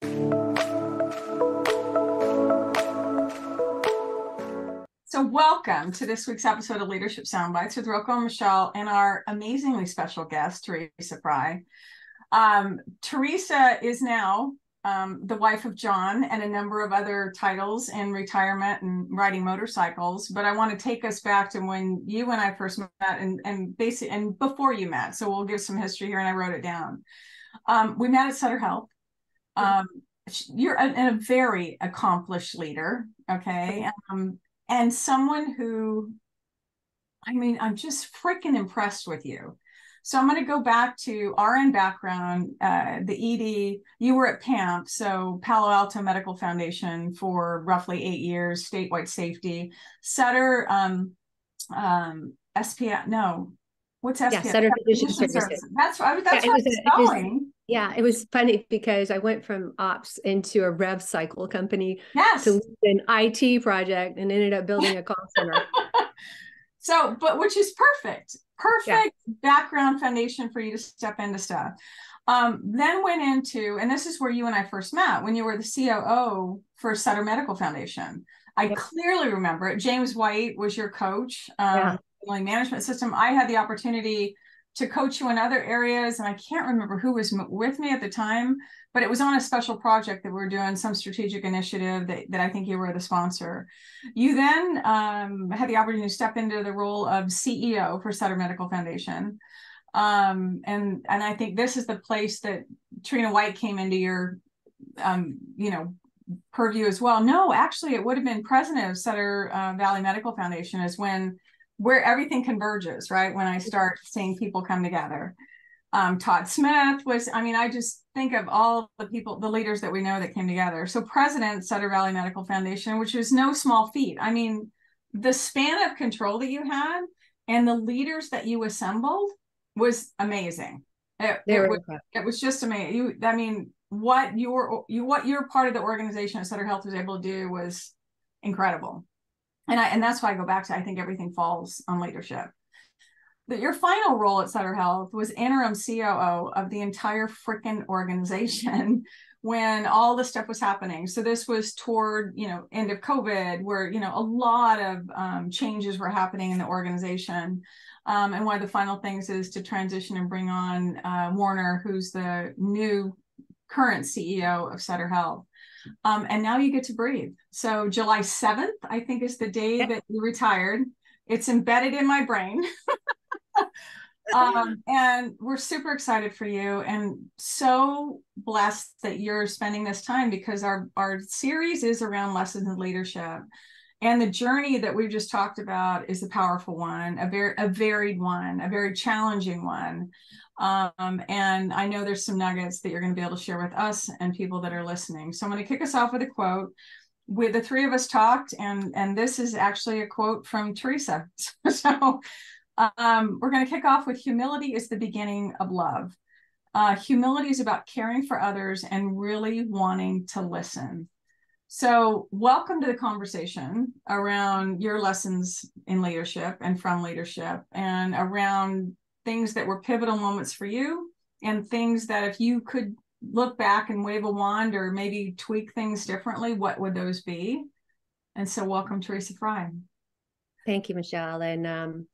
So welcome to this week's episode of Leadership Soundbites with Roko and Michelle and our amazingly special guest, Theresa Frei. Theresa is now the wife of John and a number of other titles in retirement and riding motorcycles. But I want to take us back to when you and I first met and before you met. So we'll give some history here, and I wrote it down. We met at Sutter Health. You're a very accomplished leader, okay? And someone who, I'm just freaking impressed with you. So I'm going to go back to RN background, the ED. You were at PAMP, so Palo Alto Medical Foundation, for roughly 8 years, statewide safety. Sutter, SPF, no, what's SPF? Yeah, Sutter Physician Services. That's where I was going. It was funny because I went from ops into a rev cycle company to lead an IT project and ended up building a call center. But which is perfect background foundation for you to step into stuff. Then went into, and this is where you and I first met, when you were the COO for Sutter Medical Foundation. I clearly remember it. James White was your coach, management system. I had the opportunity to coach you in other areas, and I can't remember who was with me at the time, but it was on a special project that we were doing, some strategic initiative that I think you were the sponsor. You then had the opportunity to step into the role of CEO for Sutter Medical Foundation. And I think this is the place that Trina White came into your, purview as well. No, actually, it would have been president of Sutter Valley Medical Foundation is where everything converges, right? When I start seeing people come together. Todd Smith was, I just think of all the people, the leaders that we know that came together. So president, Sutter Valley Medical Foundation, which is no small feat. The span of control that you had and the leaders that you assembled was amazing. It was just amazing. What your part of the organization at Sutter Health was able to do was incredible. And that's why I go back to, I think everything falls on leadership. But your final role at Sutter Health was interim COO of the entire freaking organization when all this stuff was happening. So this was toward, end of COVID, where, a lot of changes were happening in the organization. And one of the final things is to transition and bring on Warner, who's the new current CEO of Sutter Health. And now you get to breathe. So July 7th, I think, is the day that you retired. It's embedded in my brain. And we're super excited for you and so blessed that you're spending this time, because our series is around lessons in leadership. And the journey that we've just talked about is a powerful one, a varied one, a very challenging one. And I know there's some nuggets that you're going to be able to share with us and people that are listening. So I'm going to kick us off with a quote. With the three of us talked, and this is actually a quote from Theresa. So we're going to kick off with humility is the beginning of love. Humility is about caring for others and really wanting to listen. So welcome to the conversation around your lessons in leadership and from leadership, and around things that were pivotal moments for you, and things that if you could look back and wave a wand or maybe tweak things differently, what would those be? And so welcome, Theresa Frei. Thank you, Michelle. And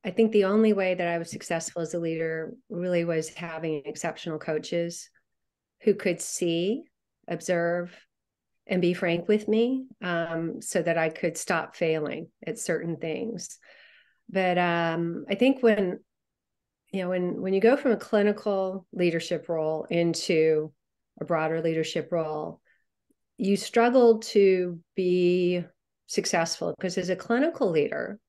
I think the only way that I was successful as a leader really was having exceptional coaches who could see, observe, and be frank with me, so that I could stop failing at certain things. But I think when you go from a clinical leadership role into a broader leadership role, you struggle to be successful, because as a clinical leader,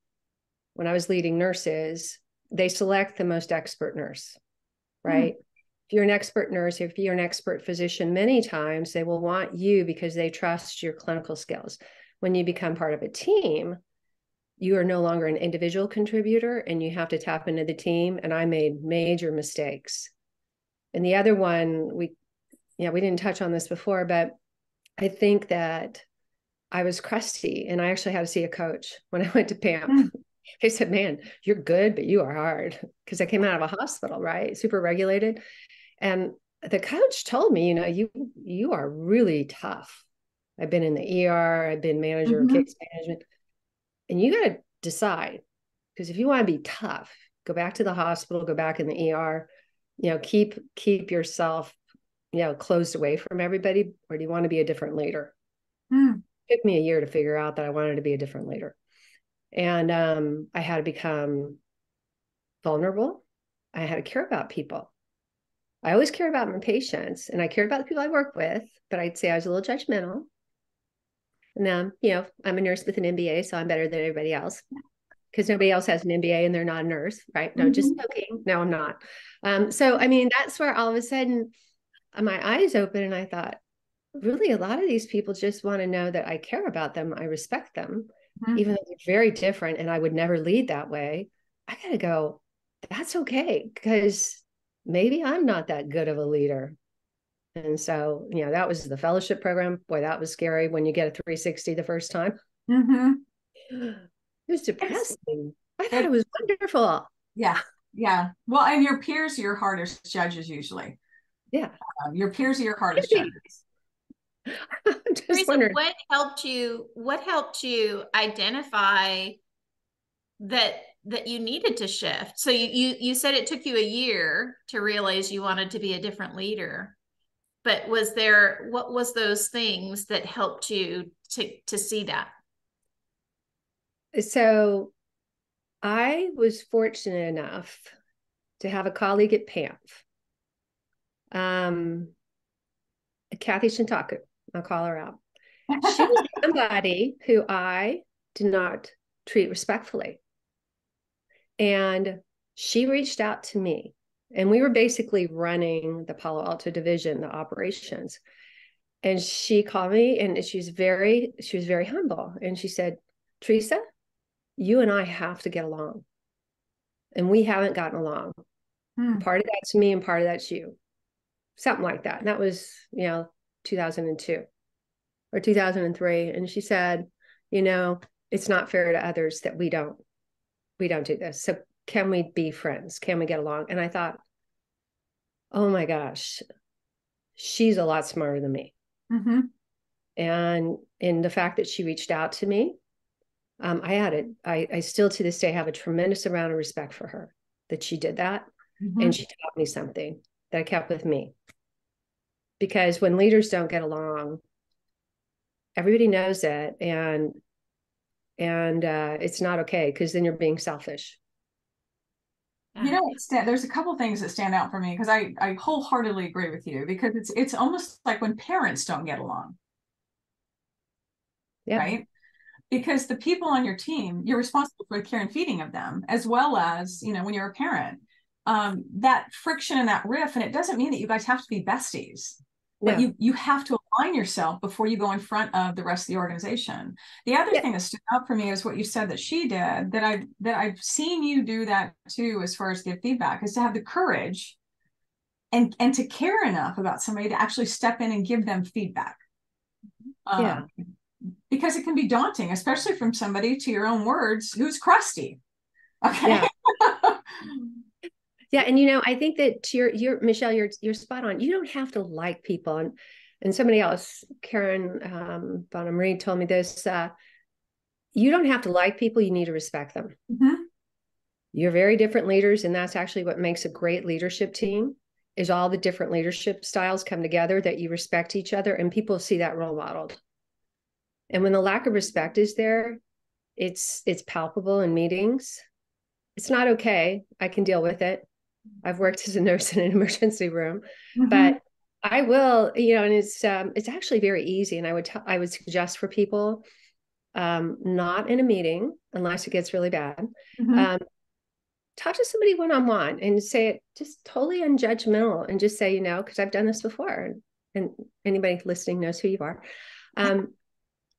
when I was leading nurses, they select the most expert nurse, right? If you're an expert nurse, if you're an expert physician, many times they will want you because they trust your clinical skills. When you become part of a team, you are no longer an individual contributor and you have to tap into the team. And I made major mistakes. And the other one, we didn't touch on this before, but I think that I was crusty and I actually had to see a coach when I went to PAMP. He said, man, you're good, but you are hard. Because I came out of a hospital, right? Super regulated. And the coach told me, you are really tough. I've been in the ER, I've been manager of case management, and you got to decide, because if you want to be tough, go back to the hospital, go back in the ER, keep yourself, closed away from everybody, or do you want to be a different leader? It took me a year to figure out that I wanted to be a different leader. And I had to become vulnerable. I had to care about people. I always care about my patients, and I care about the people I work with, but I'd say I was a little judgmental. And I'm a nurse with an MBA, so I'm better than everybody else, because nobody else has an MBA and they're not a nurse, right? No, just joking. No, I'm not. So, I mean, that's where all of a sudden my eyes opened, and I thought, really, a lot of these people just want to know that I care about them. I respect them, even though they're very different, and I would never lead that way. I got to go, that's okay, because maybe I'm not that good of a leader. And so, that was the fellowship program. Boy, that was scary when you get a 360 the first time. It was depressing. I thought it was wonderful. Yeah. Yeah. Well, and your peers are your hardest judges usually. Yeah. Your peers are your hardest judges. Just Theresa, wondering. what helped you identify that you needed to shift? So you said it took you a year to realize you wanted to be a different leader. But what was those things that helped you to see that? So I was fortunate enough to have a colleague at PAMF, Kathy Shintaku. I'll call her out. She was somebody who I did not treat respectfully. And she reached out to me, and we were basically running the Palo Alto division, the operations. And she called me, and she was very humble. And she said, Theresa, you and I have to get along. And we haven't gotten along. Part of that's me and part of that's you. Something like that. And that was, 2002 or 2003. And she said, it's not fair to others that we don't do this. So can we be friends? Can we get along? And I thought, oh my gosh, she's a lot smarter than me. And in the fact that she reached out to me, I still to this day have a tremendous amount of respect for her, that she did that. And she taught me something that I kept with me. Because when leaders don't get along, everybody knows it, and it's not okay, because then you're being selfish. There's a couple things that stand out for me, because I wholeheartedly agree with you, because it's almost like when parents don't get along. Yeah. Right? Because the people on your team, you're responsible for the care and feeding of them, as well as, when you're a parent. That friction and that riff, and it doesn't mean that you guys have to be besties, but you have to align yourself before you go in front of the rest of the organization. The other thing that stood out for me is what you said that she did, that I've seen you do that too, as far as give feedback, is to have the courage and to care enough about somebody to actually step in and give them feedback. Because it can be daunting, especially from somebody, to your own words, who's crusty. Okay. Yeah. And, I think that you're Michelle, you're spot on. You don't have to like people. And somebody else, Karen Bonham-Reed, told me this, you don't have to like people. You need to respect them. You're very different leaders. And that's actually what makes a great leadership team, is all the different leadership styles come together, that you respect each other, and people see that role modeled. And when the lack of respect is there, it's palpable in meetings. It's not okay. I can deal with it. I've worked as a nurse in an emergency room, but I will, and it's actually very easy. And I would suggest for people, not in a meeting, unless it gets really bad, talk to somebody one-on-one and say it just totally unjudgmental, and just say, because I've done this before, and anybody listening knows who you are.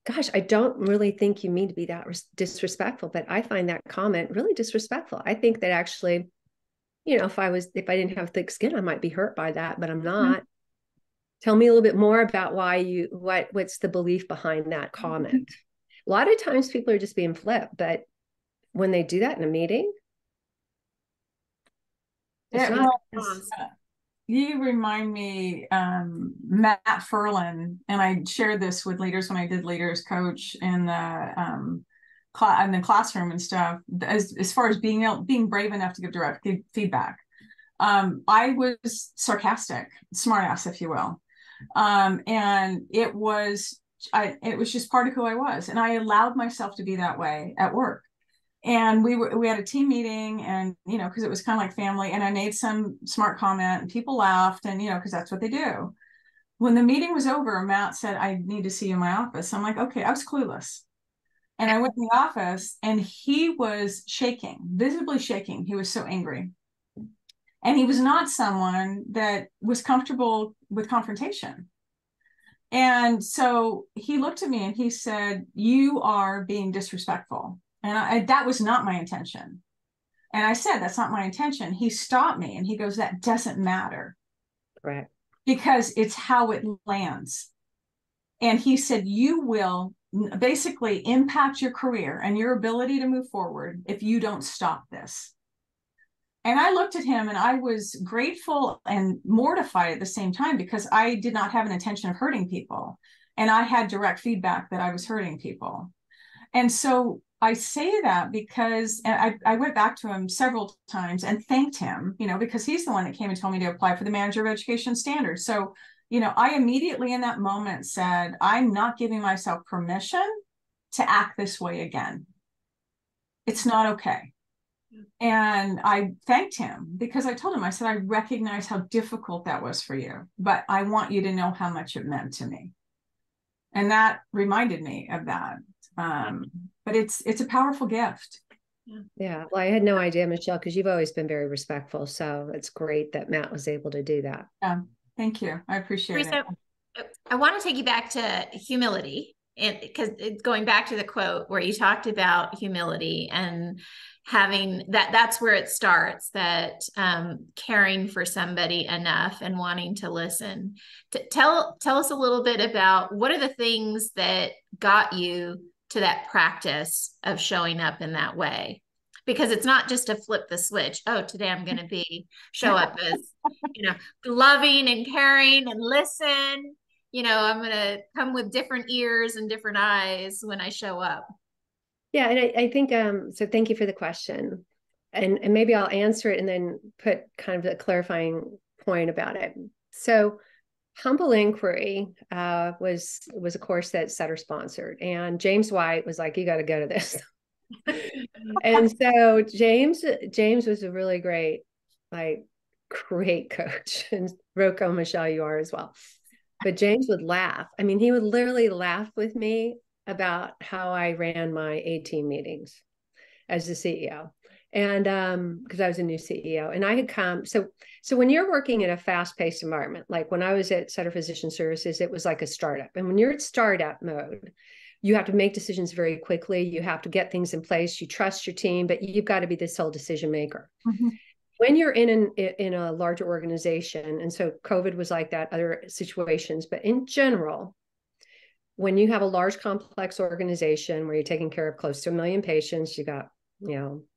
Gosh, I don't really think you mean to be that disrespectful, but I find that comment really disrespectful. I think that actually, if I didn't have thick skin, I might be hurt by that, but I'm not. Tell me a little bit more about what's the belief behind that comment. A lot of times people are just being flipped, but when they do that in a meeting, you remind me, Matt Furlan, and I shared this with leaders when I did leaders coach in the classroom and stuff. As far as being brave enough to give direct feedback, I was sarcastic, smartass, if you will, and it was just part of who I was, and I allowed myself to be that way at work. And we had a team meeting, and because it was kind of like family, and I made some smart comment and people laughed, and because that's what they do. When the meeting was over, Matt said, "I need to see you in my office." I'm like, okay. I was clueless, and I went in the office, and he was shaking, visibly shaking. He was so angry, and he was not someone that was comfortable with confrontation. And so he looked at me and he said, "You are being disrespectful." And that was not my intention. And I said, "That's not my intention." He stopped me and he goes, "That doesn't matter." Correct. Because it's how it lands. And he said, "You will basically impact your career and your ability to move forward if you don't stop this." And I looked at him and I was grateful and mortified at the same time, because I did not have an intention of hurting people. And I had direct feedback that I was hurting people. And so I say that because I went back to him several times and thanked him, because he's the one that came and told me to apply for the Manager of Education Standards. So, I immediately in that moment said, I'm not giving myself permission to act this way again. It's not okay. And I thanked him because I told him, I said, "I recognize how difficult that was for you, but I want you to know how much it meant to me." And that reminded me of that. But it's a powerful gift. Yeah. Well, I had no idea, Michelle, because you've always been very respectful. So it's great that Matt was able to do that. Yeah. Thank you. I appreciate it. I want to take you back to humility, and because going back to the quote where you talked about humility and having that's where it starts, that caring for somebody enough and wanting to listen. Tell us a little bit about what are the things that got you to that practice of showing up in that way, because it's not just to flip the switch. Oh, today I'm going to show up as loving and caring and listen. I'm going to come with different ears and different eyes when I show up. Yeah. And I think, so thank you for the question. And maybe I'll answer it and then put kind of a clarifying point about it. So Humble Inquiry was a course that Sutter sponsored. And James White was like, "You got to go to this." And so James was a really great coach. And Roko, Michelle, you are as well. But James would laugh. I mean, he would literally laugh with me about how I ran my 18 meetings as the CEO. And because I was a new CEO and I had come. So when you're working in a fast-paced environment, like when I was at Sutter Physician Services, it was like a startup. And when you're at startup mode, you have to make decisions very quickly. You have to get things in place. You trust your team, but you've got to be the sole decision maker. Mm-hmm. When you're in a larger organization, and so COVID was like that, other situations, but in general, when you have a large, complex organization where you're taking care of close to 1 million patients, you got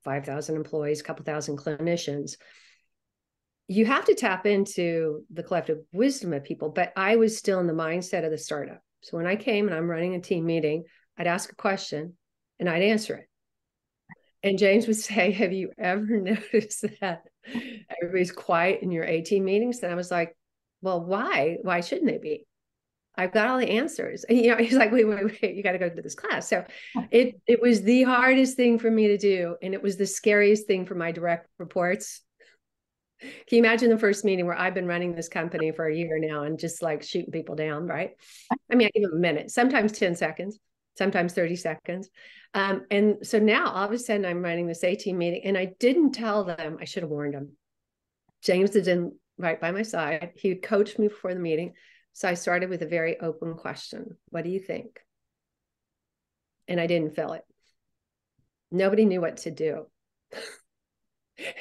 5,000 employees, a couple thousand clinicians, you have to tap into the collective wisdom of people. But I was still in the mindset of the startup. So when I came and I'm running a team meeting, I'd ask a question and I'd answer it. And James would say, "Have you ever noticed that everybody's quiet in your 18 meetings?" And I was like, "Well, why? Why shouldn't they be? I've got all the answers." And, he's like, wait, you got to go to this class. So it was the hardest thing for me to do. And it was the scariest thing for my direct reports. Can you imagine the first meeting where I've been running this company for a year now and just like shooting people down, right? I mean, I give them a minute, sometimes 10 seconds, sometimes 30 seconds. And so now all of a sudden I'm running this 18 meeting and I didn't tell them. I should have warned them. James is in right by my side. He would coach me before the meeting. So I started with a very open question. "What do you think?" And I didn't fill it. Nobody knew what to do.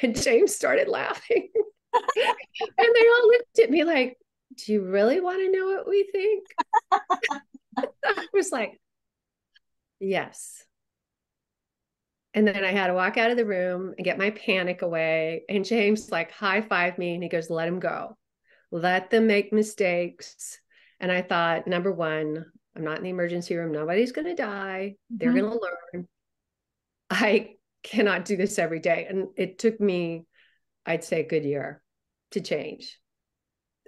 And James started laughing. And they all looked at me like, "Do you really want to know what we think?" I was like, "Yes." And then I had to walk out of the room and get my panic away. And James high-fived me and he goes, "Let him go." let them make mistakes. And I thought, number one, I'm not in the emergency room. Nobody's going to die. They're going to learn. I cannot do this every day. And it took me, I'd say, a good year to change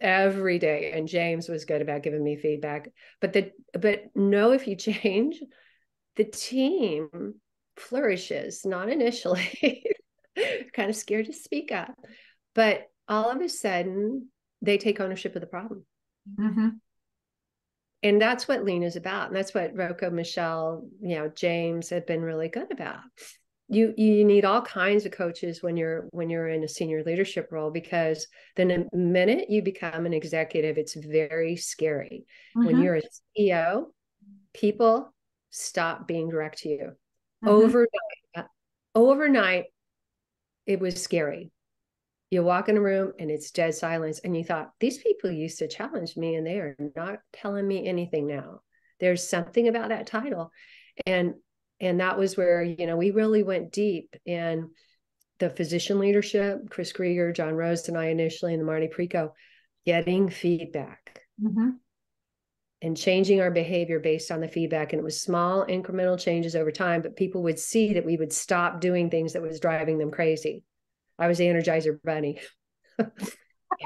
every day. And James was good about giving me feedback. But know if you change, the team flourishes, not initially, kind of scared to speak up. But all of a sudden, they take ownership of the problem. And that's what Lean is about. And that's what Roko, Michelle, James have been really good about. You need all kinds of coaches when you're in a senior leadership role, because then the minute you become an executive, it's very scary. When you're a CEO, people stop being direct to you. Overnight, it was scary. You walk in a room and it's dead silence. And you thought, these people used to challenge me and they are not telling me anything now. There's something about that title. And that was where, we really went deep in the physician leadership, Chris Krieger, John Rose, and I initially, and the Marty Preco, getting feedback and changing our behavior based on the feedback. And it was small incremental changes over time, but people would see that we would stop doing things that was driving them crazy. I was the Energizer Bunny. And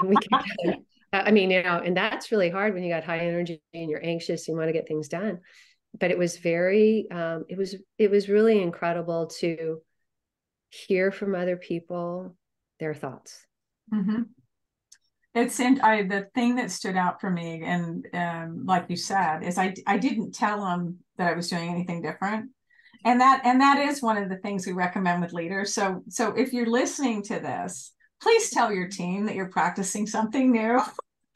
we kept going. And that's really hard when you got high energy and you're anxious and you want to get things done. But it was very, it was really incredible to hear from other people, their thoughts. It's the thing that stood out for me, and like you said, is I didn't tell them that I was doing anything different. And that is one of the things we recommend with leaders. So if you're listening to this, please tell your team that you're practicing something new,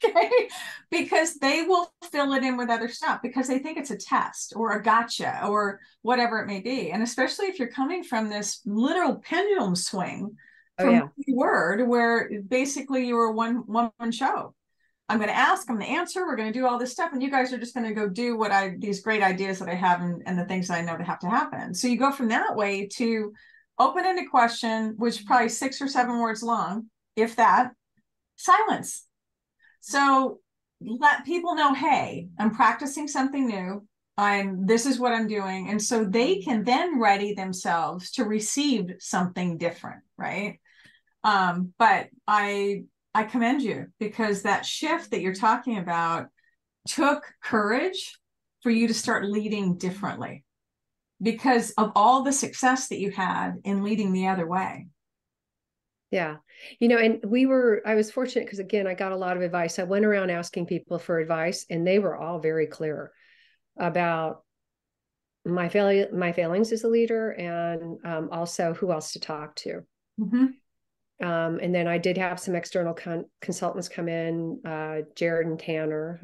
okay? Because they will fill it in with other stuff because they think it's a test or a gotcha or whatever it may be. And especially if you're coming from this literal pendulum swing from word where basically you were a one-woman show. I'm going to ask, I'm going to answer, we're going to do all this stuff, and you guys are just going to go do these great ideas that I have and the things that I know that have to happen. So you go from that way to open-ended question, which is probably 6 or 7 words long, if that, silence. So let people know, hey, I'm practicing something new. This is what I'm doing. And so they can then ready themselves to receive something different, right? But I commend you, because that shift that you're talking about took courage for you to start leading differently because of all the success that you had in leading the other way. Yeah. And I was fortunate because, again, I got a lot of advice. I went around asking people for advice, and they were all very clear about my failings as a leader, and also who else to talk to. And then I did have some external consultants come in, Jared and Tanner.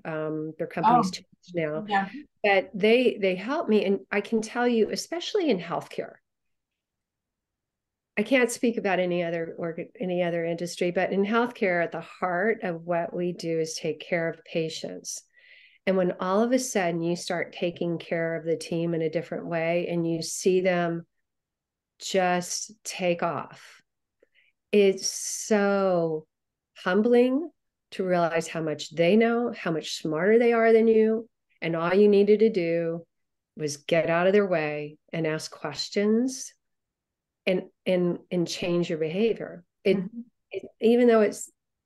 Their company's changed now, but they helped me. And I can tell you, especially in healthcare, I can't speak about any other industry, but in healthcare, at the heart of what we do is take care of patients. And when all of a sudden you start taking care of the team in a different way and you see them just take off, it's so humbling to realize how much they know, how much smarter they are than you. And all you needed to do was get out of their way and ask questions and change your behavior. Even though it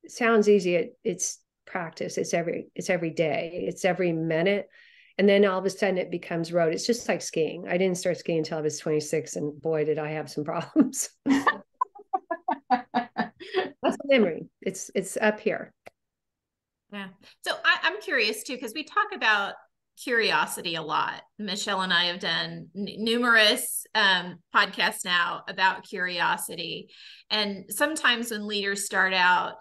sounds easy, it's practice. It's every day. It's every minute. And then all of a sudden it becomes rote. It's just like skiing. I didn't start skiing until I was 26, and boy, did I have some problems. That's a memory. It's up here. Yeah. So I'm curious too, because we talk about curiosity a lot. Michelle and I have done numerous podcasts now about curiosity. And sometimes when leaders start out,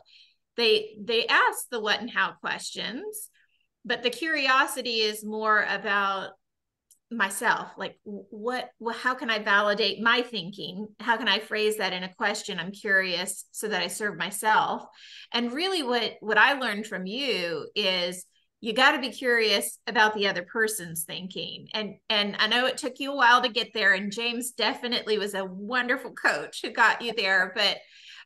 they ask the what and how questions, but the curiosity is more about myself, like how can I validate my thinking? How can I phrase that in a question? I'm curious so that I serve myself. And really what I learned from you is you got to be curious about the other person's thinking. And I know it took you a while to get there, and James definitely was a wonderful coach who got you there, but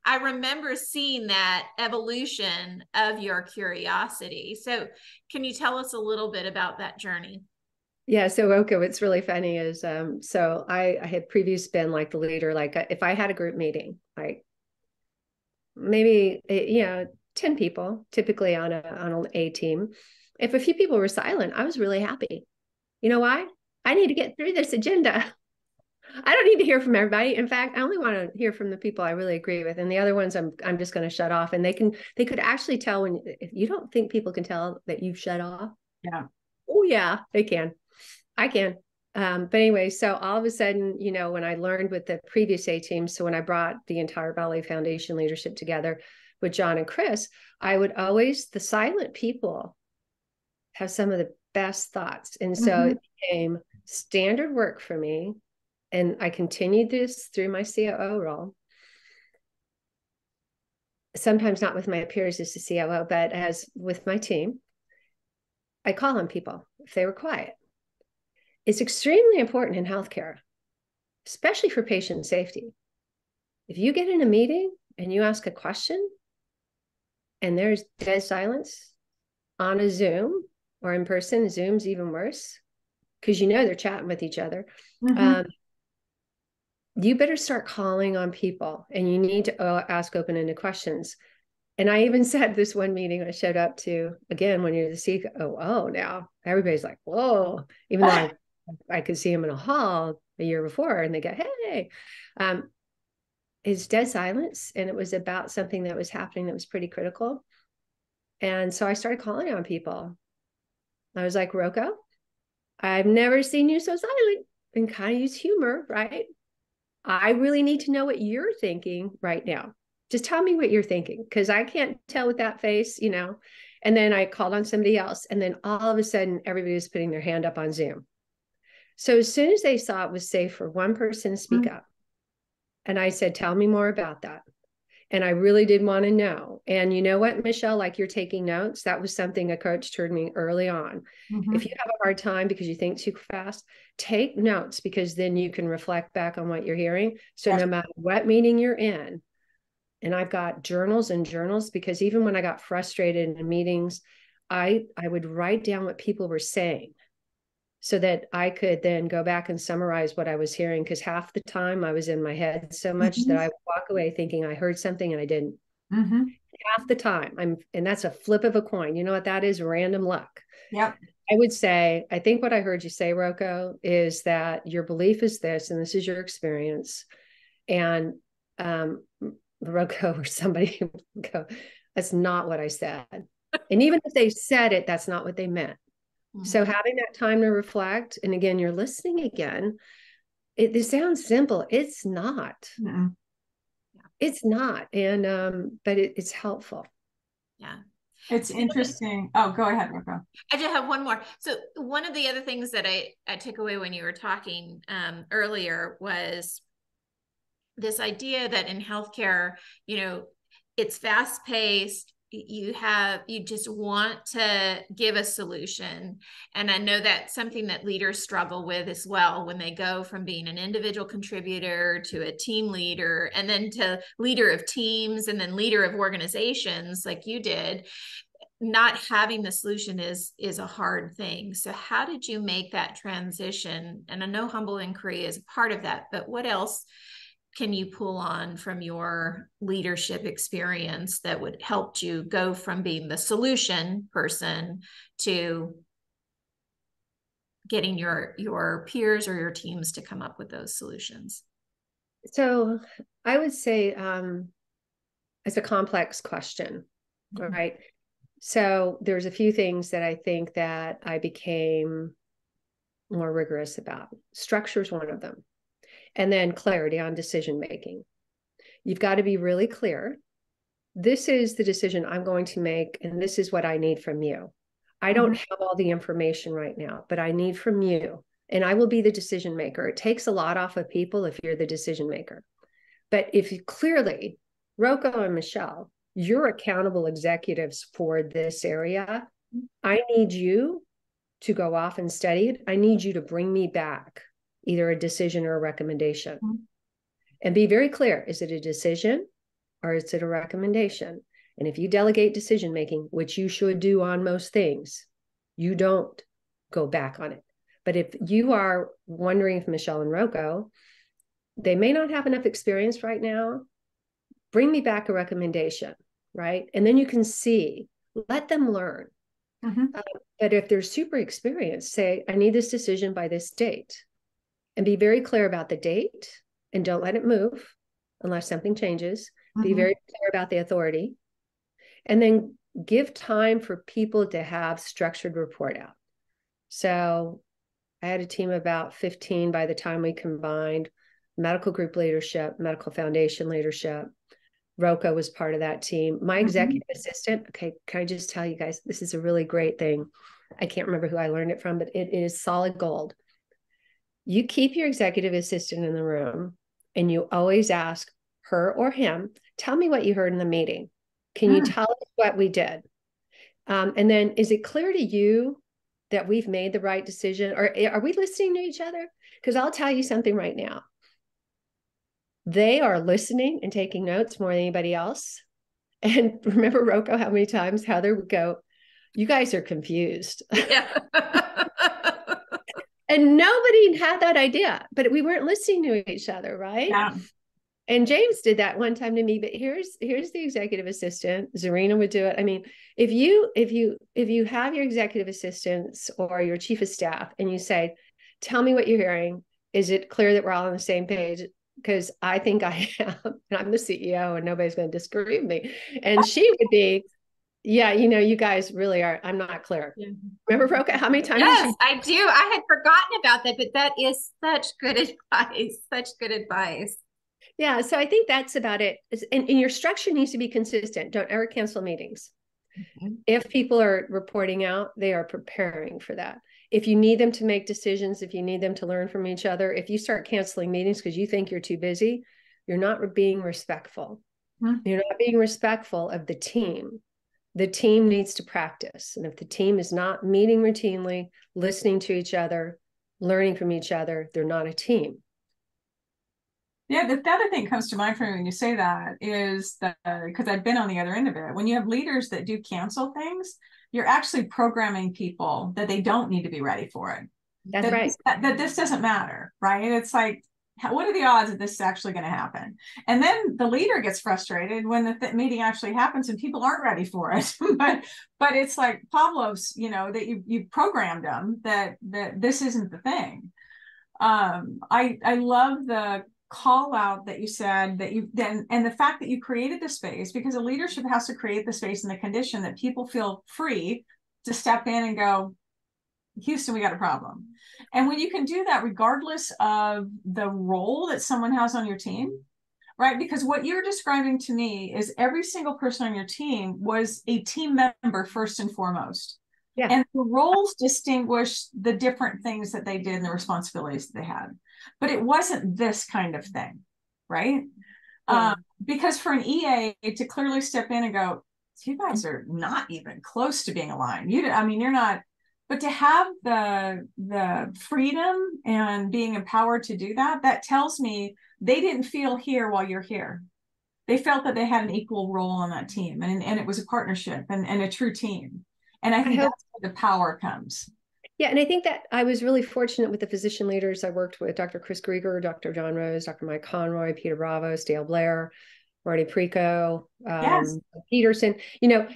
I remember seeing that evolution of your curiosity. So can you tell us a little bit about that journey? Yeah. So Roko, what's really funny is, so I had previously been like the leader, like if I had a group meeting, like maybe, 10 people typically on an A team. If a few people were silent, I was really happy. You know why? I need to get through this agenda. I don't need to hear from everybody. In fact, I only want to hear from the people I really agree with, and the other ones I'm just going to shut off. And they could actually tell when, if you don't think people can tell that you've shut off. Yeah. Oh yeah, they can. I can. But anyway, so all of a sudden, when I learned with the previous A team, so when I brought the entire Ballet Foundation leadership together with John and Chris, I would always, the silent people have some of the best thoughts. And so it became standard work for me. And I continued this through my COO role. Sometimes not with my peers as the COO, but as with my team, I call on people if they were quiet. It's extremely important in healthcare, especially for patient safety. If you get in a meeting and you ask a question and there's dead silence on a Zoom or in person, Zoom's even worse because they're chatting with each other. You better start calling on people, and you need to ask open-ended questions. And I even said this one meeting I showed up to, again, when you're the COO now, everybody's like, whoa, even though I could see him in a hall a year before and they go, hey, it's dead silence. And it was about something that was happening that was pretty critical. And so I started calling on people. I was like, Roko, I've never seen you so silent, and kind of use humor, right? I really need to know what you're thinking right now. Just tell me what you're thinking, because I can't tell with that face, And then I called on somebody else, and then all of a sudden, everybody was putting their hand up on Zoom. So as soon as they saw it was safe for one person to speak up, and I said, tell me more about that. And I really did want to know. And you know what, Michelle, like you're taking notes. That was something a coach told me early on. If you have a hard time because you think too fast, take notes, because then you can reflect back on what you're hearing. So no matter what meeting you're in, and I've got journals and journals, because even when I got frustrated in meetings, I would write down what people were saying so that I could then go back and summarize what I was hearing. Because half the time I was in my head so much that I would walk away thinking I heard something and I didn't. Half the time and that's a flip of a coin. You know what that is? Random luck. Yep. I would say, I think what I heard you say, Roko, is that your belief is this, and this is your experience. And Roko or somebody would go, that's not what I said. And even if they said it, that's not what they meant. So having that time to reflect, and again, you're listening again, it sounds simple. It's not. It's not. And but it's helpful. Yeah. It's interesting. Oh, go ahead, Roko. I just have one more. So one of the other things that I took away when you were talking earlier was this idea that in healthcare, it's fast paced. You just want to give a solution. And I know that's something that leaders struggle with as well, when they go from being an individual contributor to a team leader, and then to leader of teams, and then leader of organizations like you did. Not having the solution is a hard thing. So how did you make that transition? And I know humble inquiry is a part of that, but what else can you pull on from your leadership experience that would help you go from being the solution person to getting your peers or your teams to come up with those solutions? So I would say it's a complex question, right? So there's a few things that I think that I became more rigorous about. Structure is one of them. And then clarity on decision-making. You've got to be really clear. This is the decision I'm going to make, and this is what I need from you. I don't have all the information right now, but I need from you, and I will be the decision maker. It takes a lot off of people if you're the decision maker. But if you clearly, Roko and Michelle, you're accountable executives for this area, I need you to go off and study it. I need you to bring me back either a decision or a recommendation. And be very clear. Is it a decision? or is it a recommendation? And if you delegate decision making, which you should do on most things, you don't go back on it. But if you are wondering if Michelle and Roko, they may not have enough experience right now, bring me back a recommendation, right? And then you can see, let them learn. But if they're super experienced, say, I need this decision by this date, and be very clear about the date, and don't let it move unless something changes. Be very clear about the authority, and then give time for people to have structured report out. So I had a team of about 15 by the time we combined medical group leadership, medical foundation leadership. Roko was part of that team. My executive assistant, okay, can I just tell you guys, this is a really great thing. I can't remember who I learned it from, but it is solid gold. You keep your executive assistant in the room and you always ask her or him, tell me what you heard in the meeting. Can you tell us what we did? And then, is it clear to you that we've made the right decision? Or are we listening to each other? Because I'll tell you something right now. They are listening and taking notes more than anybody else. And remember, Roko, how many times Heather would go, you guys are confused. Yeah. And nobody had that idea, but we weren't listening to each other, right? Yeah. And James did that one time to me, but here's the executive assistant. Zarina would do it. I mean, if you have your executive assistants or your chief of staff and you say, tell me what you're hearing, is it clear that we're all on the same page? Because I think I am, and I'm the CEO and nobody's going to disagree with me. And she would be, yeah, you guys really are. I'm not clear. Yeah. Remember, Roko, how many times? Yes, I do. I had forgotten about that, but that is such good advice. Such good advice. Yeah. So I think that's about it. And your structure needs to be consistent. Don't ever cancel meetings. If people are reporting out, they are preparing for that. If you need them to make decisions, if you need them to learn from each other, if you start canceling meetings because you think you're too busy, you're not being respectful. You're not being respectful of the team. The team needs to practice. And if the team is not meeting routinely, listening to each other, learning from each other, they're not a team. Yeah, the other thing comes to mind for me when you say that is that, because I've been on the other end of it, when you have leaders that do cancel things, you're actually programming people that they don't need to be ready for it. That's right. That this doesn't matter, right? It's like, what are the odds that this is actually going to happen? And then the leader gets frustrated when the meeting actually happens and people aren't ready for it. but it's like Pavlov's, that you programmed them that this isn't the thing. I love the call out that you said that you then, and the fact that you created the space, because a leadership has to create the space and the condition that people feel free to step in and go, Houston, we got a problem. And when you can do that, regardless of the role that someone has on your team, right? Because what you're describing to me is every single person on your team was a team member first and foremost. Yeah. And the roles distinguish the different things that they did and the responsibilities that they had. But it wasn't this kind of thing, right? Yeah. Because for an EA to clearly step in and go, you guys are not even close to being aligned. You're not. But to have the freedom and being empowered to do that, that tells me they didn't feel here while you're here. They felt that they had an equal role on that team, and it was a partnership and a true team. And I think that's where the power comes. Yeah, and I think that I was really fortunate with the physician leaders I worked with, Dr. Chris Grieger, Dr. John Rose, Dr. Mike Conroy, Peter Bravos, Dale Blair, Marty Prico, Peterson, and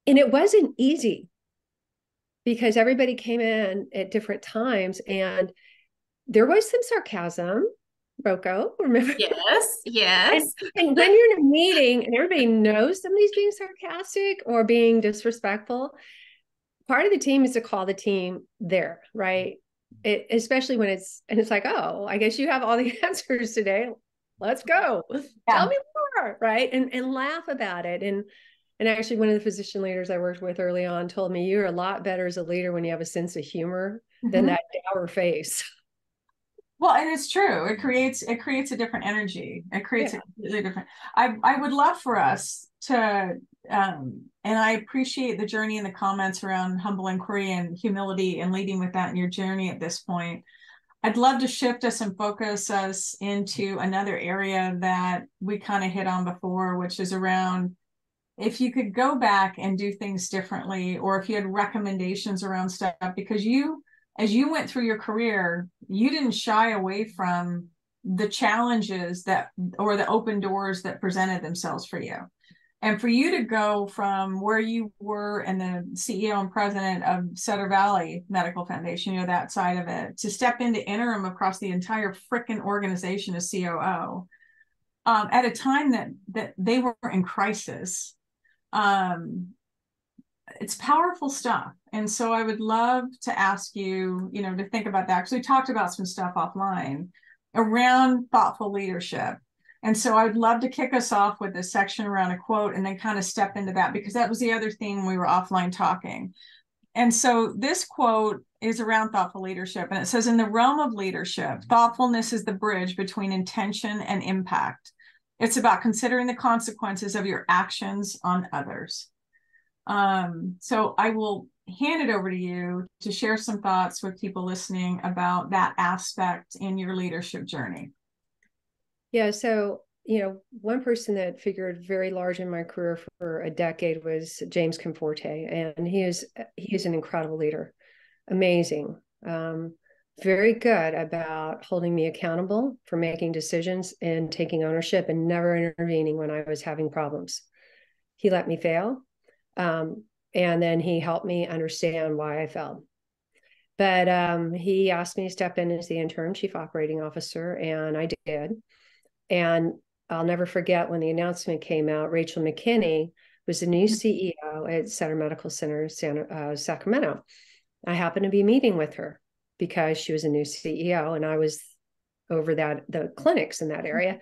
it wasn't easy because everybody came in at different times and there was some sarcasm. Roko, remember? Yes. And when you're in a meeting and everybody knows somebody's being sarcastic or being disrespectful, part of the team is to call the team there, right? Especially when it's like, oh, I guess you have all the answers today. Let's go. Yeah. Tell me more, right? And laugh about it. And actually, one of the physician leaders I worked with early on told me, you're a lot better as a leader when you have a sense of humor than that dour face. Well, and it's true. It creates a different energy. It creates a completely different. I would love for us to, and I appreciate the journey and the comments around humble inquiry and humility and leading with that in your journey at this point. I'd love to shift us and focus us into another area that we kind of hit on before, which is around if you could go back and do things differently, or if you had recommendations around stuff, because you, as you went through your career, you didn't shy away from the challenges that, or the open doors that presented themselves for you. And for you to go from where you were and the CEO and president of Sutter Valley Medical Foundation, you know, that side of it, to step into interim across the entire frickin' organization as COO, at a time that they were in crisis, it's powerful stuff. And so I would love to ask you, you know, to think about that, because we talked about some stuff offline around thoughtful leadership. And so I'd love to kick us off with this section around a quote and then kind of step into that, because that was the other thing when we were offline talking. And so this quote is around thoughtful leadership. And it says, in the realm of leadership, thoughtfulness is the bridge between intention and impact. It's about considering the consequences of your actions on others. So I will hand it over to you to share some thoughts with people listening about that aspect in your leadership journey. Yeah. So, you know, one person that figured very large in my career for a decade was James Conforte, and he is an incredible leader, amazing, very good about holding me accountable for making decisions and taking ownership and never intervening when I was having problems. He let me fail, and then he helped me understand why I failed. But he asked me to step in as the interim chief operating officer, and I did. And I'll never forget when the announcement came out, Rachel McKinney was the new CEO at Sutter Medical Center, Sacramento. I happened to be meeting with her because she was a new CEO, and I was over the clinics in that area.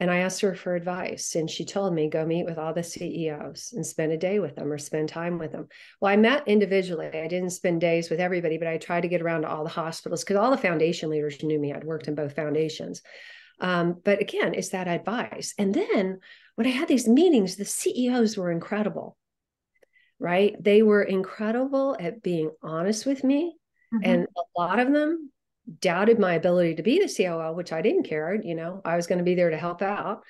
And I asked her for advice, and she told me, go meet with all the CEOs and spend a day with them or spend time with them. Well, I met individually. I didn't spend days with everybody, but I tried to get around to all the hospitals because all the foundation leaders knew me. I'd worked in both foundations. But again, it's that advice. And then when I had these meetings, the CEOs were incredible, right? They were incredible at being honest with me. Mm-hmm. And a lot of them doubted my ability to be the COO, which I didn't care. You know, I was going to be there to help out.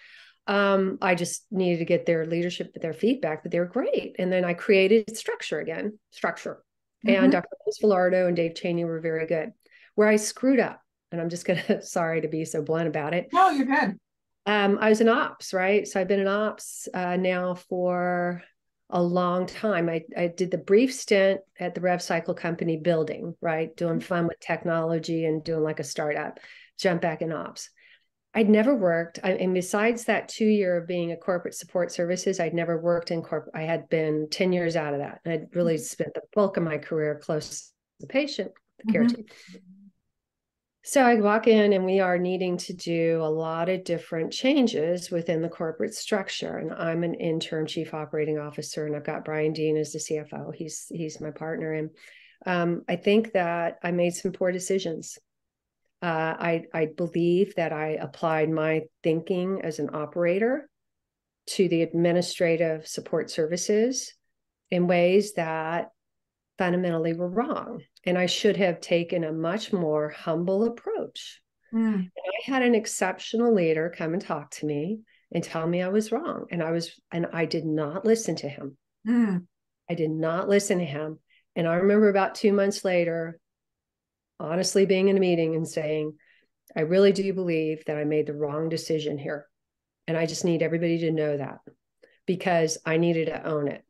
I just needed to get their leadership, their feedback, but they were great. And then I created structure. Mm-hmm. And Dr. Velardo and Dave Cheney were very good. Where I screwed up, and I'm just going to, sorry to be so blunt about it. No, you're good. I was in ops, right? So I've been in ops now for a long time. I did the brief stint at the Rev Cycle company building, right? Doing fun with technology and doing like a startup, jump back in ops. I'd never worked. And besides that 2 year of being a corporate support services, I'd never worked in corporate. I had been 10 years out of that. I'd really spent the bulk of my career close to the patient, the care team. So I walk in and we are needing to do a lot of different changes within the corporate structure. And I'm an interim chief operating officer, and I've got Brian Dean as the CFO. He's my partner. And I think that I made some poor decisions. I believe that I applied my thinking as an operator to the administrative support services in ways that fundamentally were wrong. And I should have taken a much more humble approach. And I had an exceptional leader come and talk to me and tell me I was wrong. And I did not listen to him. I did not listen to him. And I remember about 2 months later, honestly being in a meeting and saying, I really do believe that I made the wrong decision here. And I just need everybody to know that, because I needed to own it.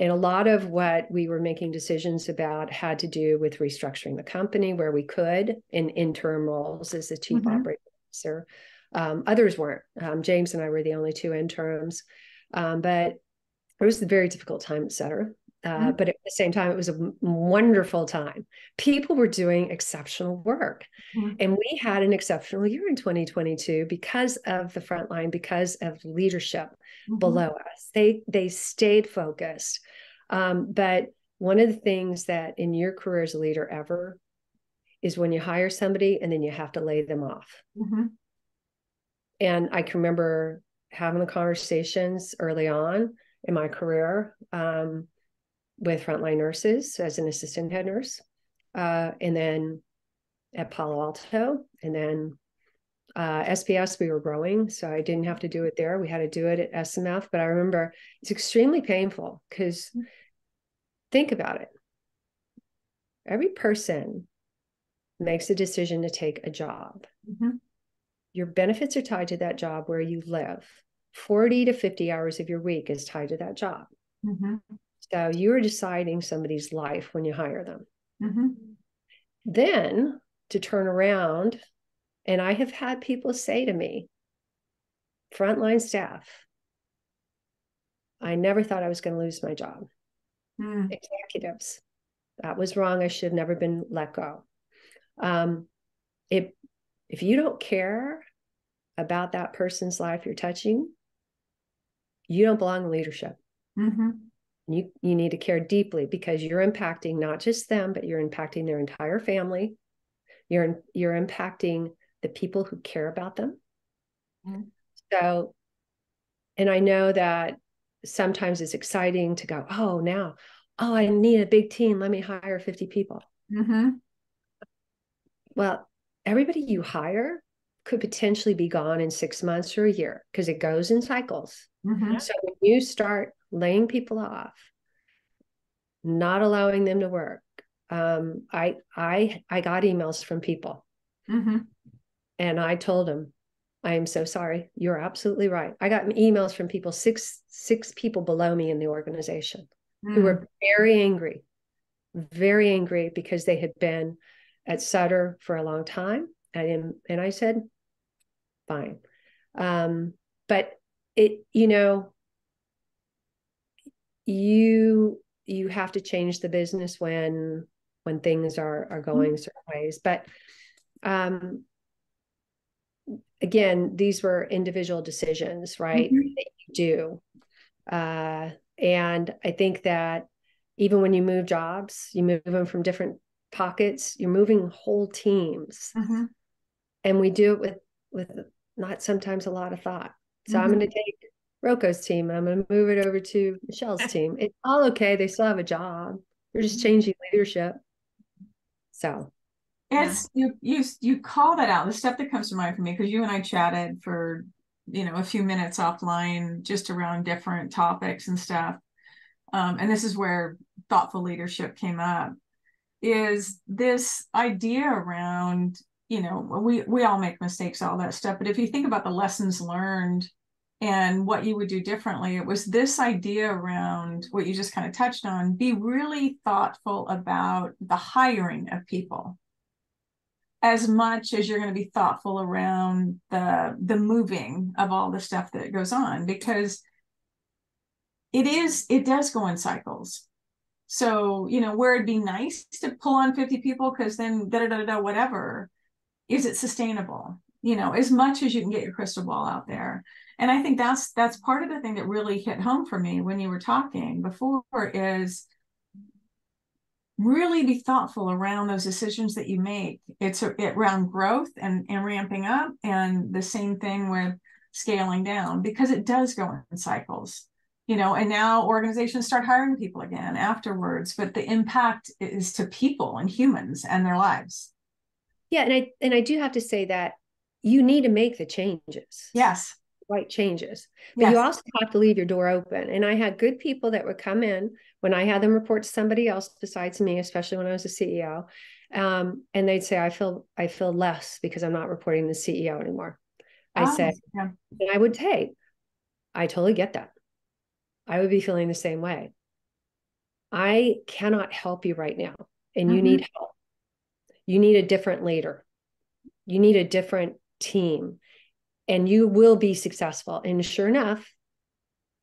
And a lot of what we were making decisions about had to do with restructuring the company where we could in interim roles as the chief operating officer. Others weren't. James and I were the only two interims. But it was a very difficult time, et cetera. But at the same time, it was a wonderful time. People were doing exceptional work. And we had an exceptional year in 2022 because of the frontline, because of leadership below us. They stayed focused. But one of the things that in your career as a leader ever is when you hire somebody and then you have to lay them off. And I can remember having the conversations early on in my career with frontline nurses as an assistant head nurse. And then at Palo Alto, and then SPS, we were growing, so I didn't have to do it there. We had to do it at SMF, but I remember it's extremely painful because think about it. Every person makes a decision to take a job. Mm-hmm. Your benefits are tied to that job where you live. 40 to 50 hours of your week is tied to that job. Mm-hmm. So you're deciding somebody's life when you hire them. Mm-hmm. Then to turn around, and I have had people say to me, frontline staff, I never thought I was going to lose my job. Executives, that was wrong. I should have never been let go. If you don't care about that person's life you're touching, you don't belong in leadership. Mm-hmm. You need to care deeply because you're impacting not just them, but you're impacting their entire family. You're impacting the people who care about them. Mm-hmm. So, and I know that sometimes it's exciting to go, I need a big team. Let me hire 50 people. Mm-hmm. Well, everybody you hire could potentially be gone in 6 months or a year because it goes in cycles. Mm-hmm. So when you start laying people off, not allowing them to work, I got emails from people, Mm-hmm. and I told them, I am so sorry. You're absolutely right. I got emails from people, six people below me in the organization, who were very angry because they had been at Sutter for a long time. And I said, fine. But it, you have to change the business when things are going certain ways. But again, these were individual decisions, right? Mm-hmm. That you do. And I think that even when you move jobs, you move them from different pockets, you're moving whole teams. Mm-hmm. And we do it with not sometimes a lot of thought. So I'm Mm-hmm. going to take Roko's team and I'm going to move it over to Michelle's team. It's all okay. They still have a job. We're just changing leadership. So it's you call that out. The stuff that comes to mind for me, because you and I chatted for a few minutes offline just around different topics and stuff. And this is where thoughtful leadership came up, is this idea around, we all make mistakes, all that stuff. But if you think about the lessons learned and what you would do differently, it was this idea around what you just kind of touched on: be really thoughtful about the hiring of people as much as you're going to be thoughtful around the moving of all the stuff that goes on, because it does go in cycles. So, where it'd be nice to pull on 50 people because then whatever, is it sustainable? As much as you can get your crystal ball out there. And I think that's part of the thing that really hit home for me when you were talking before, is really be thoughtful around those decisions that you make. It's around growth and ramping up, and the same thing with scaling down, because it does go in cycles. And now organizations start hiring people again afterwards, but the impact is to people and humans and their lives. Yeah, and I do have to say that you need to make the changes. Yes. Right changes. But you also have to leave your door open. And I had good people that would come in when I had them report to somebody else besides me, especially when I was a CEO. And they'd say, I feel less because I'm not reporting the CEO anymore. I said, and I would take, I totally get that. I would be feeling the same way. I cannot help you right now. And you need help. You need a different leader. You need a different team. And you will be successful. And sure enough,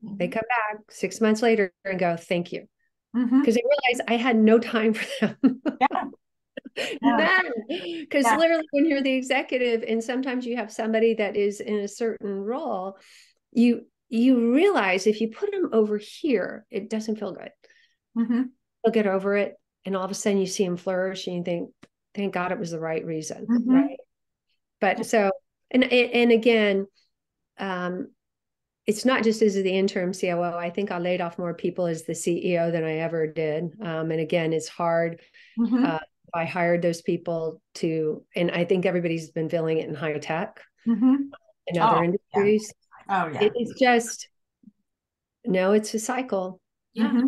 they come back 6 months later and go, thank you. Because they realize I had no time for them. None. Because literally when you're the executive and sometimes you have somebody that is in a certain role, you realize if you put them over here, it doesn't feel good. They'll get over it. And all of a sudden you see them flourish and you think, thank God it was the right reason. Right. But so, and again, it's not just as the interim COO. I think I laid off more people as the CEO than I ever did. And again, it's hard I hired those people and I think everybody's been feeling it in high tech and other industries. Yeah. Oh yeah. It is just, no, it's a cycle. Yeah.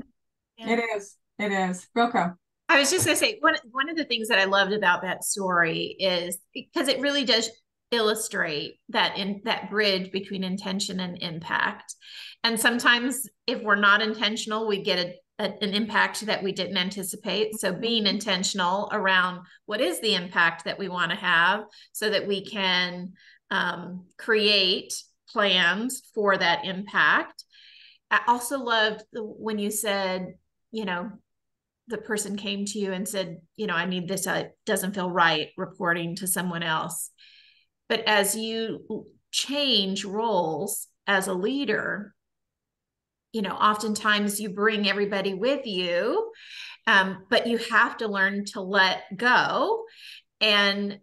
Yeah. It is. It is. Roko. I was just going to say, one of the things that I loved about that story is because it really does illustrate that bridge between intention and impact. And sometimes if we're not intentional, we get an impact that we didn't anticipate. So being intentional around what is the impact that we want to have so that we can create plans for that impact. I also loved when you said, the person came to you and said, I need this, it doesn't feel right reporting to someone else. But as you change roles as a leader, oftentimes you bring everybody with you, but you have to learn to let go and,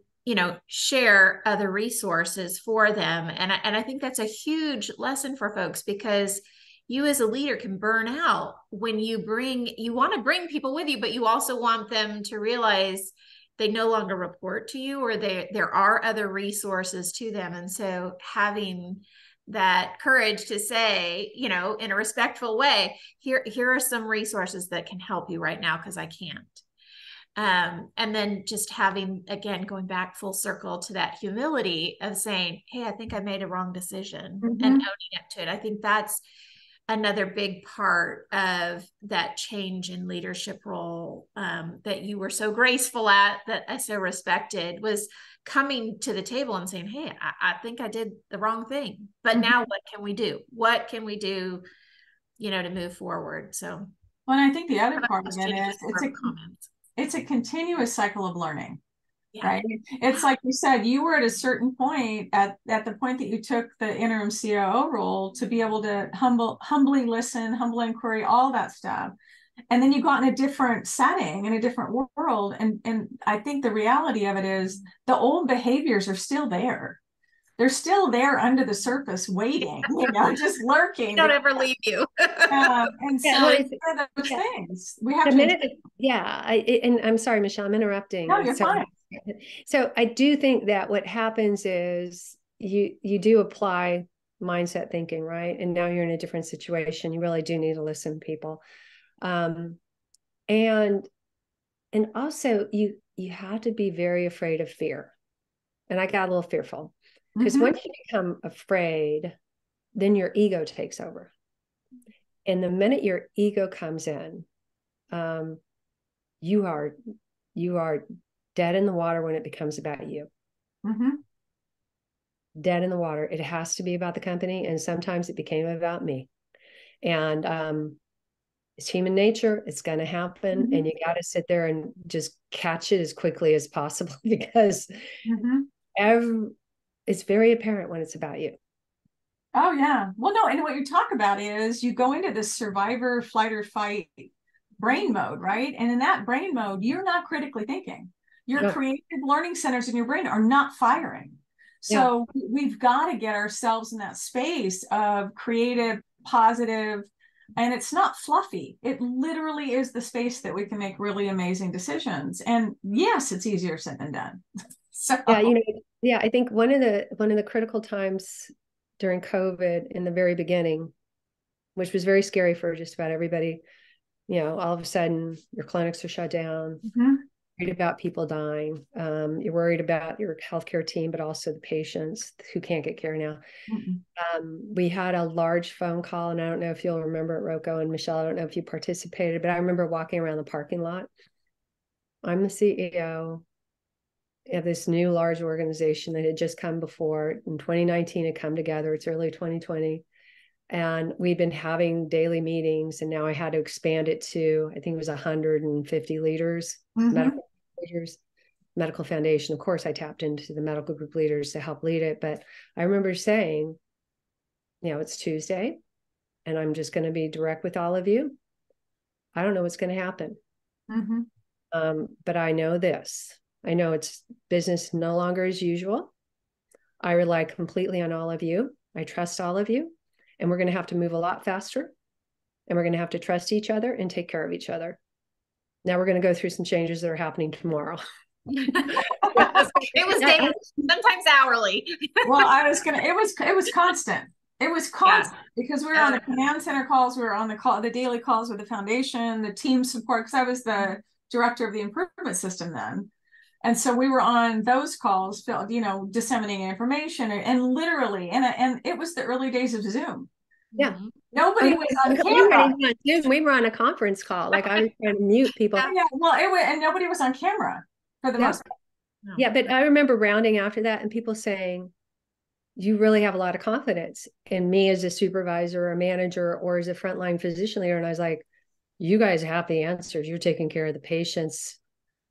share other resources for them. And I think that's a huge lesson for folks, because you as a leader can burn out when you want to bring people with you, but you also want them to realize they no longer report to you, or there are other resources to them. And so having that courage to say, in a respectful way, here are some resources that can help you right now, because I can't. And then just having, again, going back full circle to that humility of saying, hey, I think I made a wrong decision, and owning up to it. I think that's another big part of that change in leadership role that you were so graceful at, that I so respected, was coming to the table and saying, hey, I think I did the wrong thing, but now what can we do? What can we do, to move forward? So, well, I think the other part of it is it's a continuous cycle of learning. Yeah. Right. It's like you said, you were at a certain point at the point that you took the interim COO role to be able to humbly listen, humble inquiry, all that stuff. And then you got in a different setting, in a different world. And I think the reality of it is the old behaviors are still there. They're still there under the surface, waiting, just lurking. They don't ever leave you. And so those things we have to. And I'm sorry, Michelle, I'm interrupting. No, you're fine. So I do think that what happens is you do apply mindset thinking, right? And now you're in a different situation. You really do need to listen to people. And also you have to be very afraid of fear. And I got a little fearful, because once you become afraid, then your ego takes over. And the minute your ego comes in, you are dead in the water when it becomes about you. Dead in the water. It has to be about the company. And sometimes it became about me. And it's human nature. It's going to happen. And you got to sit there and just catch it as quickly as possible, because it's very apparent when it's about you. Oh, yeah. Well, no. And what you talk about is you go into this survivor, flight or fight brain mode, right? And in that brain mode, you're not critically thinking. Your creative learning centers in your brain are not firing. So we've got to get ourselves in that space of creative, positive, and it's not fluffy. It literally is the space that we can make really amazing decisions. And yes, it's easier said than done. So I think one of the critical times during COVID in the very beginning, which was very scary for just about everybody, all of a sudden your clinics are shut down. Worried about people dying. You're worried about your healthcare team, but also the patients who can't get care now. We had a large phone call, and I don't know if you'll remember it, Roko and Michelle. I don't know if you participated, but I remember walking around the parking lot. I'm the CEO of this new large organization that had just come before. In 2019, had come together. It's early 2020. And we've been having daily meetings, and now I had to expand it to, I think it was 150 leaders, medical leaders, medical foundation. Of course, I tapped into the medical group leaders to help lead it. But I remember saying, it's Tuesday, and I'm just going to be direct with all of you. I don't know what's going to happen. But I know this. I know it's business no longer as usual. I rely completely on all of you. I trust all of you. And we're going to have to move a lot faster, and we're going to have to trust each other and take care of each other. Now we're going to go through some changes that are happening tomorrow. It was daily, sometimes hourly. Well, it was constant. It was constant because we were on the command center calls, we were on the daily calls with the foundation, the team support, because I was the director of the improvement system then. And so we were on those calls, disseminating information and literally, and it was the early days of Zoom. Yeah. Nobody was on camera. We were on a conference call. Like I was trying to mute people. Yeah, well, and nobody was on camera for the most part. Yeah, but I remember rounding after that and people saying, you really have a lot of confidence in me as a supervisor or a manager or as a frontline physician leader. And I was like, you guys have the answers. You're taking care of the patients.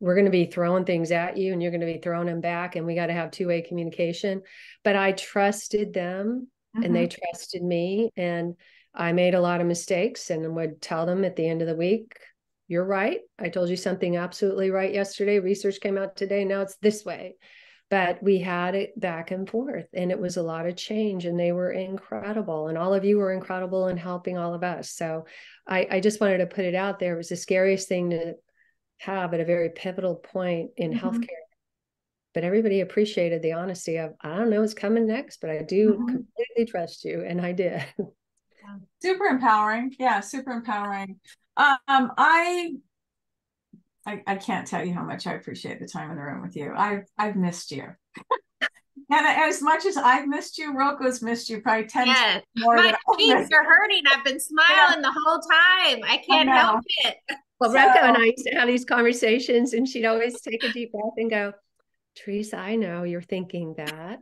We're going to be throwing things at you and you're going to be throwing them back. And we got to have two-way communication. But I trusted them and they trusted me. And I made a lot of mistakes and would tell them at the end of the week, you're right. I told you something absolutely right yesterday. Research came out today. Now it's this way. But we had it back and forth and it was a lot of change and they were incredible. And all of you were incredible in helping all of us. So I just wanted to put it out there. It was the scariest thing to have at a very pivotal point in healthcare. But everybody appreciated the honesty of, I don't know what's coming next, but I do completely trust you. And I did. Super empowering. Yeah, super empowering. I can't tell you how much I appreciate the time in the room with you. I've missed you. And as much as I've missed you, Roko's missed you probably 10 times more. My cheeks are hurting. I've been smiling the whole time. I can't help it. Well, Roko and I used to have these conversations and she'd always take a deep breath and go, Theresa, I know you're thinking that.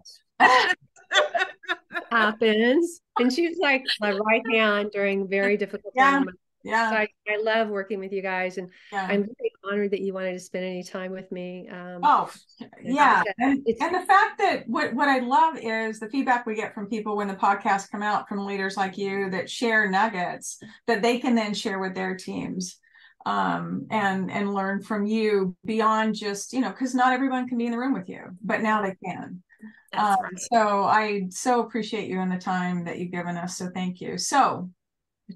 Happens. And she was like my right hand during very difficult times. Yeah. So I love working with you guys. And I'm very honored that you wanted to spend any time with me. And the fact that what I love is the feedback we get from people when the podcasts come out from leaders like you that share nuggets that they can then share with their teams. And learn from you beyond just, because not everyone can be in the room with you, but now they can. Right. So I so appreciate you and the time that you've given us. So thank you. So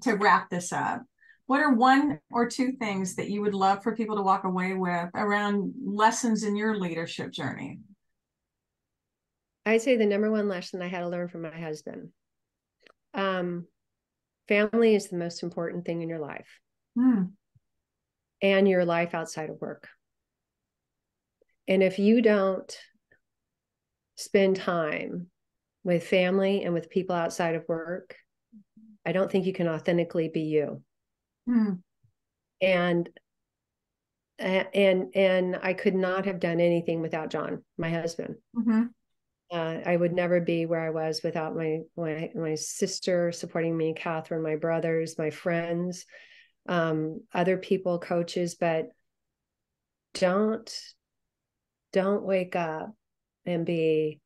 to wrap this up, what are one or two things that you would love for people to walk away with around lessons in your leadership journey? I'd say the number one lesson I had to learn from my husband. Family is the most important thing in your life. And your life outside of work. And if you don't spend time with family and with people outside of work, I don't think you can authentically be you. And I could not have done anything without John, my husband. I would never be where I was without my sister supporting me, Catherine, my brothers, my friends, other people, coaches. But don't wake up and be,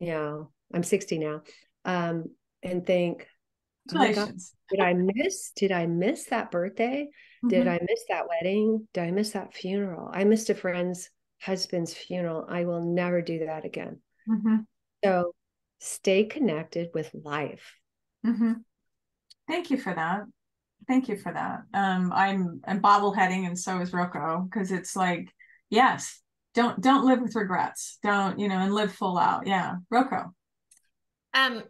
I'm 60 now, and think, oh my God, did I miss that birthday? Did I miss that wedding? Did I miss that funeral? I missed a friend's husband's funeral. I will never do that again. So stay connected with life. Thank you for that. Thank you for that. I'm bobbleheading, and so is Roko, because it's like, yes, don't live with regrets. Don't, and live full out. Yeah. Roko. I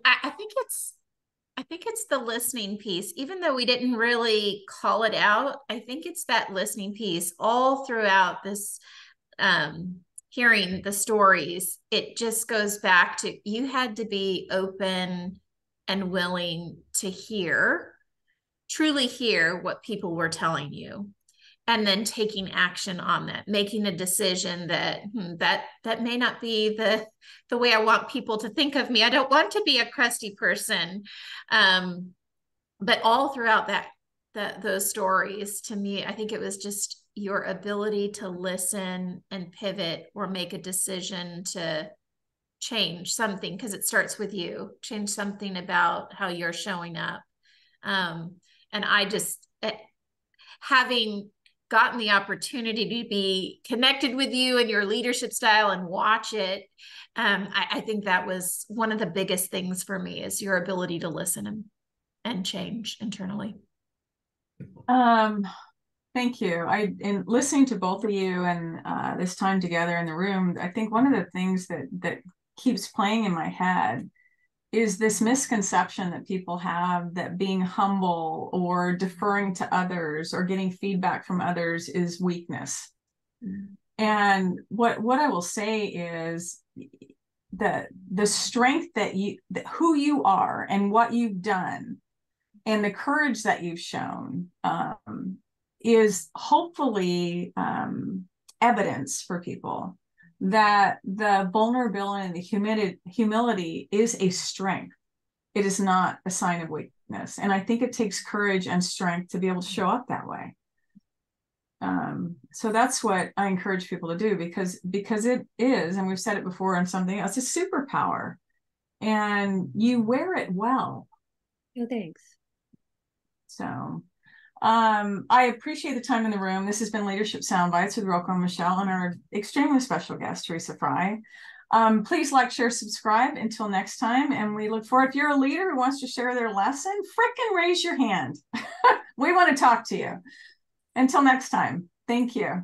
think it's the listening piece, even though we didn't really call it out. I think it's that listening piece all throughout this, hearing the stories. It just goes back to, you had to be open and willing to truly hear what people were telling you, and then taking action on that, making a decision that that may not be the way I want people to think of me. I don't want to be a crusty person. But all throughout those stories, to me, I think it was just your ability to listen and pivot or make a decision to change something, because it starts with you. Change something about how you're showing up. And I just, having gotten the opportunity to be connected with you and your leadership style and watch it, I think that was one of the biggest things for me, is your ability to listen and change internally. Thank you. In listening to both of you and this time together in the room, I think one of the things that keeps playing in my head is this misconception that people have that being humble or deferring to others or getting feedback from others is weakness. And what I will say is the strength that who you are and what you've done and the courage that you've shown is hopefully evidence for people that the vulnerability and the humility is a strength. It is not a sign of weakness. And I think it takes courage and strength to be able to show up that way. So that's what I encourage people to do, because it is, and we've said it before in something else, it's a superpower, and you wear it well. Oh, thanks. So I appreciate the time in the room. This has been Leadership Soundbites with Roko and Michelle and our extremely special guest, Theresa Frei. Please like, share, subscribe. Until next time. And we look forward, if you're a leader who wants to share their lesson, frickin' raise your hand. We want to talk to you. Until next time. Thank you.